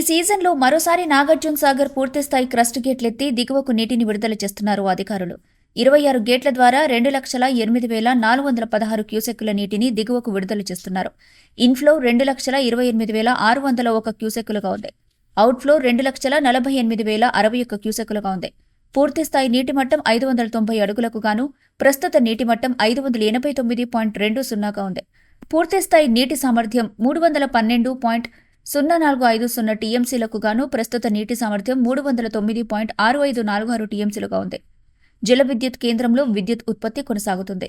సీజన్లో మరోసారి నాగార్జున సాగర్ పూర్తిస్థాయి క్రస్ట్ గేట్లెత్తి దిగువకు నీటిని విడుదల చేస్తున్నారు అధికారులు. 26 గేట్ల ద్వారా 2,28,416 క్యూసెక్కుల నీటిని దిగువకు విడుదల చేస్తున్నారు. ఇన్ఫ్లో 2,28,601 క్యూసెక్కులుగా ఉంది. అవుట్ఫ్లో 2,48,061 క్యూసెక్కులుగా ఉంది. పూర్తిస్థాయి నీటి మట్టం 590 అడుగులకు గాను ప్రస్తుత నీటి మట్టం 589.20గా ఉంది. పూర్తిస్థాయి నీటి సామర్థ్యం 312.0450 టీఎంసీలకు గాను ప్రస్తుత నీటి సామర్థ్యం 309.6546 టీఎంసీలుగా ఉంది. జల విద్యుత్ కేంద్రంలో విద్యుత్ ఉత్పత్తి కొనసాగుతుంది.